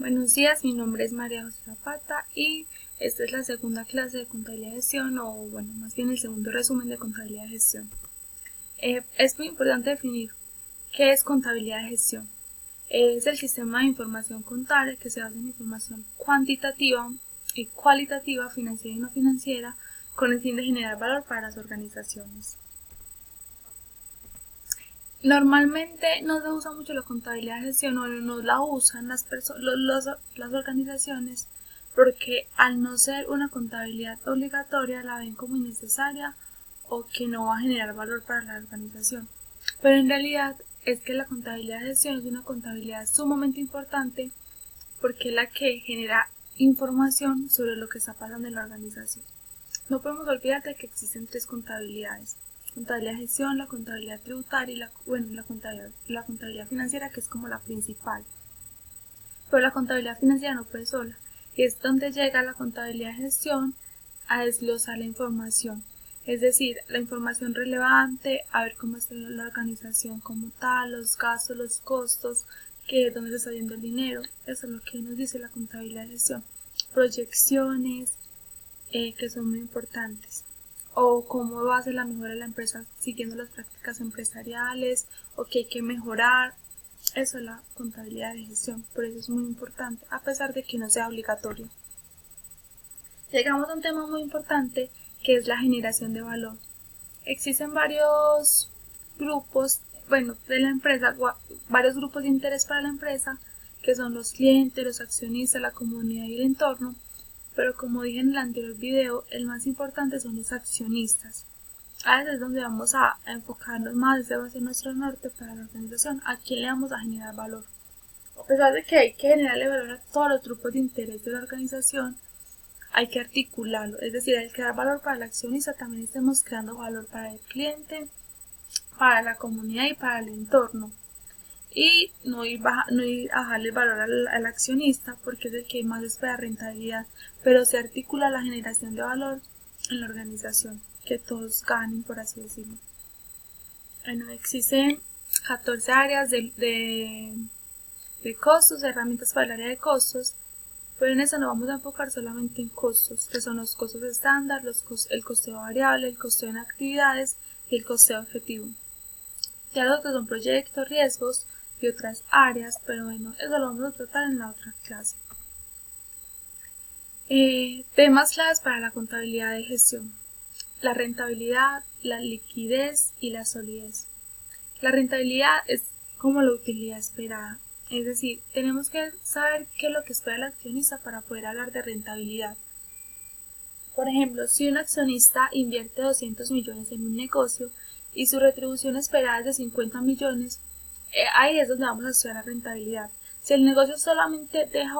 Buenos días, mi nombre es María José Zapata y esta es la segunda clase de contabilidad y gestión, o bueno, más bien el segundo resumen de contabilidad y gestión. Es muy importante definir qué es contabilidad y gestión. Es el sistema de información contable que se basa en información cuantitativa y cualitativa, financiera y no financiera, con el fin de generar valor para las organizaciones. Normalmente no se usa mucho la contabilidad de gestión o no la usan las organizaciones porque al no ser una contabilidad obligatoria la ven como innecesaria o que no va a generar valor para la organización. Pero en realidad es que la contabilidad de gestión es una contabilidad sumamente importante porque es la que genera información sobre lo que está pasando en la organización. No podemos olvidar de que existen tres contabilidades: contabilidad de gestión, la contabilidad tributaria y la contabilidad financiera, que es como la principal. Pero la contabilidad financiera no puede sola, y es donde llega la contabilidad de gestión a desglosar la información, es decir, la información relevante, a ver cómo está la organización como tal, los gastos, los costos, dónde se está yendo el dinero. Eso es lo que nos dice la contabilidad de gestión. Proyecciones, que son muy importantes, o cómo va a ser la mejora de la empresa siguiendo las prácticas empresariales, o qué hay que mejorar. Eso es la contabilidad de gestión, por eso es muy importante, a pesar de que no sea obligatorio. Llegamos a un tema muy importante que es la generación de valor. Existen varios grupos, de la empresa, varios grupos de interés para la empresa, que son los clientes, los accionistas, la comunidad y el entorno. Pero como dije en el anterior video, el más importante son los accionistas. A veces es donde vamos a enfocarnos más, ese va a ser nuestro norte para la organización, a quién le vamos a generar valor. A pesar de que hay que generarle valor a todos los grupos de interés de la organización, hay que articularlo, es decir, al crear valor para el accionista también estamos creando valor para el cliente, para la comunidad y para el entorno. Y no ir a bajarle valor al accionista porque es el que más espera rentabilidad, pero se articula la generación de valor en la organización, que todos ganen, por así decirlo. Bueno, existen 14 áreas de costos, herramientas para el área de costos, pero en eso nos vamos a enfocar solamente en costos, que son los costos estándar, el costeo variable, el costeo en actividades y el costeo objetivo. Ya los otros son proyectos, riesgos y otras áreas, pero bueno, eso lo vamos a tratar en la otra clase. Temas claves para la contabilidad de gestión: la rentabilidad, la liquidez y la solidez. La rentabilidad es como la utilidad esperada, es decir, tenemos que saber qué es lo que espera el accionista para poder hablar de rentabilidad. Por ejemplo, si un accionista invierte 200 millones en un negocio y su retribución esperada es de 50 millones, ahí es donde vamos a estudiar la rentabilidad. Si el negocio solamente deja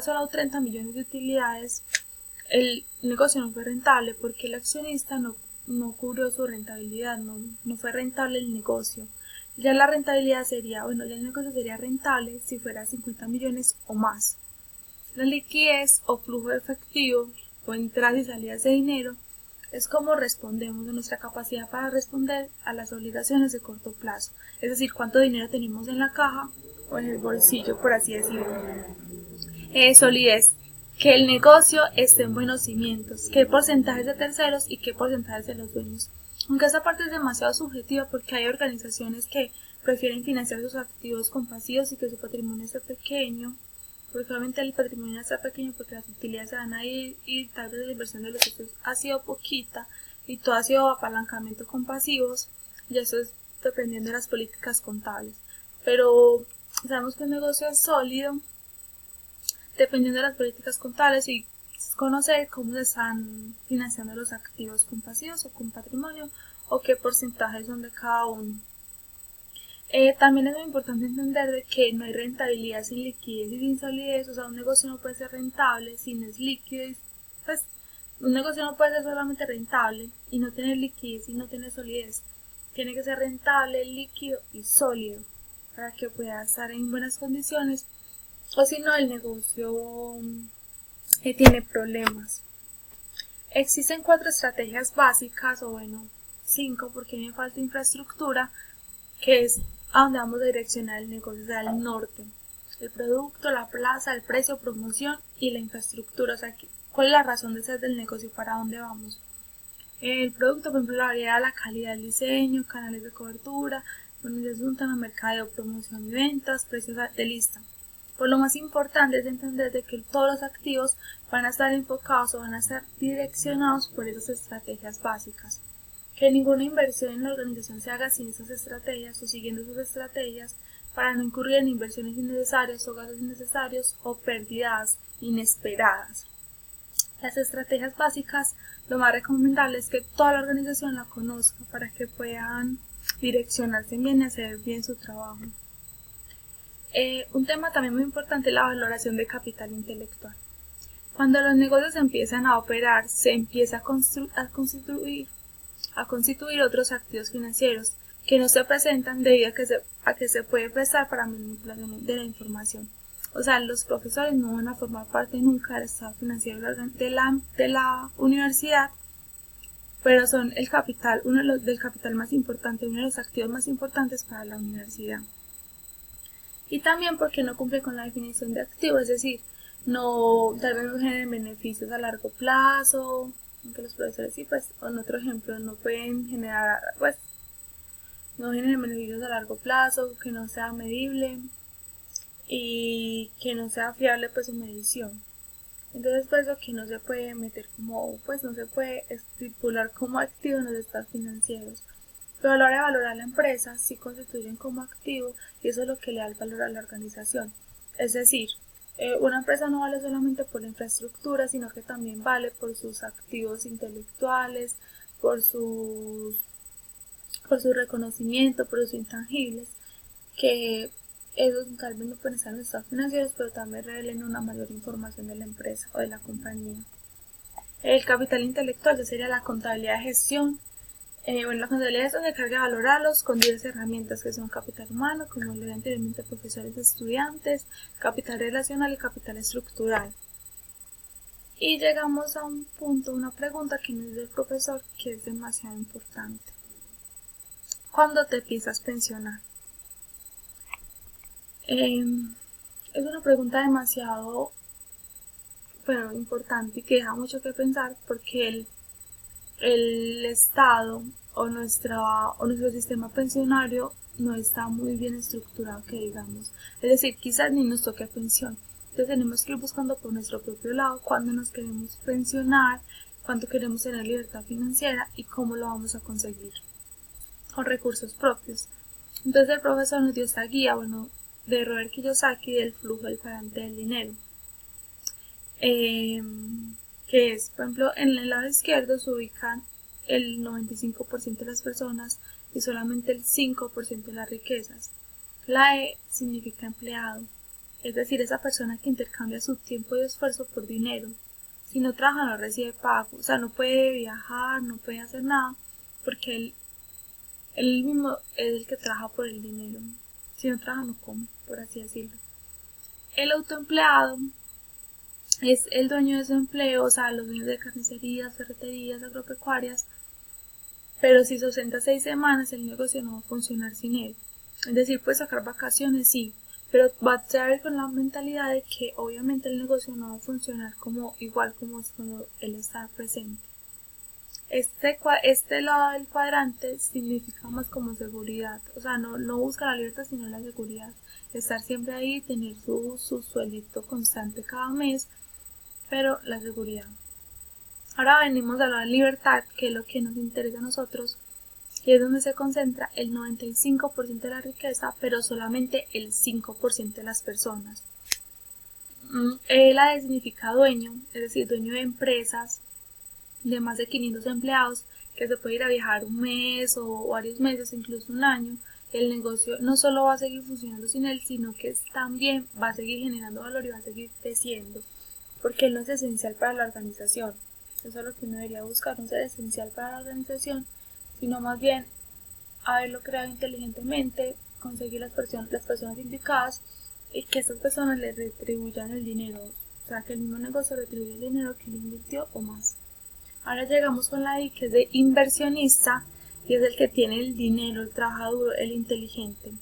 solo 30 millones de utilidades, el negocio no fue rentable porque el accionista no cubrió su rentabilidad, no fue rentable el negocio. Ya la rentabilidad sería, ya el negocio sería rentable si fuera 50 millones o más. La liquidez o flujo de efectivo o entradas y salidas de dinero es como respondemos, de nuestra capacidad para responder a las obligaciones de corto plazo, es decir, cuánto dinero tenemos en la caja o en el bolsillo, por así decirlo. Solidez: que el negocio esté en buenos cimientos, qué porcentajes de terceros y qué porcentajes de los dueños. Aunque esa parte es demasiado subjetiva porque hay organizaciones que prefieren financiar sus activos con pasivos y que su patrimonio esté pequeño, porque obviamente el patrimonio está pequeño porque las utilidades se van a ir y tal vez la inversión de los socios ha sido poquita y todo ha sido apalancamiento con pasivos, y eso es dependiendo de las políticas contables. Pero sabemos que el negocio es sólido dependiendo de las políticas contables y conocer cómo se están financiando los activos con pasivos o con patrimonio o qué porcentajes son de cada uno. También es muy importante entender de que no hay rentabilidad sin liquidez y sin solidez, o sea, un negocio no puede ser rentable si no es líquido, pues un negocio no puede ser solamente rentable y no tener liquidez y no tener solidez. Tiene que ser rentable, líquido y sólido para que pueda estar en buenas condiciones, o si no el negocio tiene problemas. Existen 4 estrategias básicas, o 5 porque me falta infraestructura, que es a donde vamos a direccionar el negocio, o sea, al norte. el producto, la plaza, el precio, promoción y la infraestructura. O sea, ¿cuál es la razón de ser del negocio? ¿Para dónde vamos? El producto, por ejemplo, la variedad, la calidad del diseño, canales de cobertura, bueno, es un tema de mercadeo, promoción y ventas, precios de lista. Pues lo más importante es entender de que todos los activos van a estar enfocados o van a estar direccionados por esas estrategias básicas. Que ninguna inversión en la organización se haga sin esas estrategias o siguiendo esas estrategias para no incurrir en inversiones innecesarias o gastos innecesarios o pérdidas inesperadas. Las estrategias básicas, lo más recomendable es que toda la organización la conozca para que puedan direccionarse bien y hacer bien su trabajo. Un tema también muy importante es la valoración de capital intelectual. Cuando los negocios empiezan a operar, se empieza a constituir otros activos financieros que no se presentan debido a que se puede prestar para manipulación de la información. O sea, los profesores no van a formar parte nunca del estado financiero de la universidad, pero son el capital, del capital más importante, uno de los activos más importantes para la universidad. Y también porque no cumple con la definición de activo, es decir, tal vez no generen beneficios a largo plazo, aunque los profesores sí, pues, en otro ejemplo, no pueden generar, pues, no generen beneficios a largo plazo, que no sea medible y que no sea fiable, pues, su medición. Entonces, pues, lo que no se puede meter como, pues, no se puede estipular como activo en los estados financieros. Pero a la hora de valorar la empresa, sí constituyen como activo y eso es lo que le da el valor a la organización. Es decir, una empresa no vale solamente por la infraestructura, sino que también vale por sus activos intelectuales, por su reconocimiento, por sus intangibles, que esos tal vez no pueden estar en los estados financieros, pero también revelen una mayor información de la empresa o de la compañía. El capital intelectual ya sería la contabilidad de gestión. La contabilidad se encarga de valorarlos con 10 herramientas que son capital humano, como lo dije anteriormente, profesores, estudiantes, capital relacional y capital estructural. Y llegamos a un punto, una pregunta que nos dice el profesor que es demasiado importante. ¿Cuándo te piensas pensionar? Es una pregunta demasiado importante y que deja mucho que pensar porque el Estado o nuestro sistema pensionario no está muy bien estructurado, que digamos. Es decir, quizás ni nos toque pensión. Entonces tenemos que ir buscando por nuestro propio lado cuándo nos queremos pensionar, cuánto queremos tener libertad financiera y cómo lo vamos a conseguir. Con recursos propios. Entonces el profesor nos dio esta guía, de Robert Kiyosaki del flujo del cuadrante del dinero. Que es, por ejemplo, en el lado izquierdo se ubican el 95% de las personas y solamente el 5% de las riquezas. La E significa empleado, es decir, esa persona que intercambia su tiempo y esfuerzo por dinero. Si no trabaja no recibe pago, o sea, no puede viajar, no puede hacer nada, porque él mismo es el que trabaja por el dinero. Si no trabaja no come, por así decirlo. El autoempleado es el dueño de su empleo, o sea, los dueños de carnicerías, ferreterías, agropecuarias, pero si se ausenta 6 semanas, el negocio no va a funcionar sin él. Es decir, puede sacar vacaciones, sí, pero va a ser con la mentalidad de que obviamente el negocio no va a funcionar igual como cuando él está presente. Este lado del cuadrante significa más como seguridad, o sea, no busca la libertad sino la seguridad, estar siempre ahí, tener su sueldito constante cada mes, pero la seguridad. Ahora venimos a la libertad, que es lo que nos interesa a nosotros, y es donde se concentra el 95% de la riqueza, pero solamente el 5% de las personas. La D significa dueño, es decir, dueño de empresas de más de 500 empleados, que se puede ir a viajar un mes o varios meses, incluso un año. El negocio no solo va a seguir funcionando sin él, sino que también va a seguir generando valor y va a seguir creciendo, porque él no es esencial para la organización. Eso es lo que uno debería buscar, no ser esencial para la organización, sino más bien haberlo creado inteligentemente, conseguir las personas indicadas y que estas personas le retribuyan el dinero, o sea, que el mismo negocio retribuya el dinero que le invirtió o más. Ahora llegamos con la I, que es de inversionista, y es el que tiene el dinero, el trabajador, el inteligente.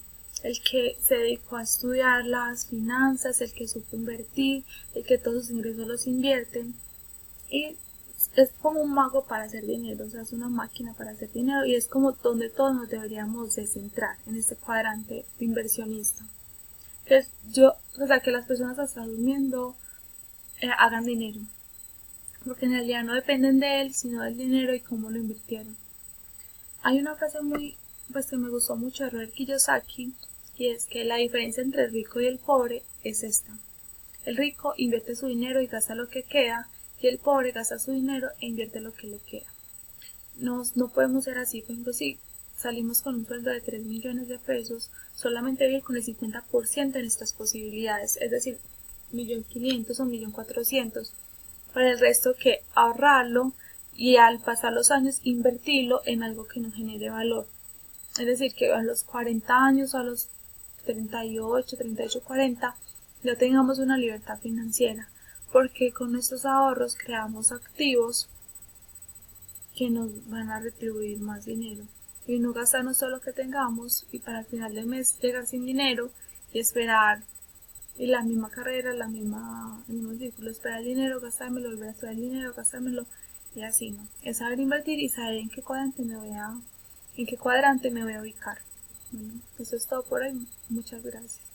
el que se dedicó a estudiar las finanzas, el que supo invertir, el que todos sus ingresos los invierte. Y es como un mago para hacer dinero, o sea, es una máquina para hacer dinero y es como donde todos nos deberíamos de centrar, en este cuadrante de inversionista. Que o sea, que las personas hasta durmiendo hagan dinero, porque en realidad no dependen de él, sino del dinero y cómo lo invirtieron. Hay una frase pues que me gustó mucho de Robert Kiyosaki, y es que la diferencia entre el rico y el pobre es esta. El rico invierte su dinero y gasta lo que queda, y el pobre gasta su dinero e invierte lo que le queda. No podemos ser así. Por ejemplo, si salimos con un sueldo de 3 millones de pesos, solamente vivir con el 50% de nuestras posibilidades, es decir, 1.500.000 o 1.400.000. Para el resto que ahorrarlo y al pasar los años invertirlo en algo que nos genere valor. Es decir, que a los 40 años o a los 38, 40 ya tengamos una libertad financiera, porque con nuestros ahorros creamos activos que nos van a retribuir más dinero y no gastarnos todo lo que tengamos y para el final del mes llegar sin dinero y esperar y la misma carrera, el mismo círculo, esperar el dinero, gastármelo, volver a esperar el dinero, gastármelo y así, ¿no? Es saber invertir y saber en qué cuadrante me voy a ubicar. Bueno, eso es todo por hoy. Muchas gracias.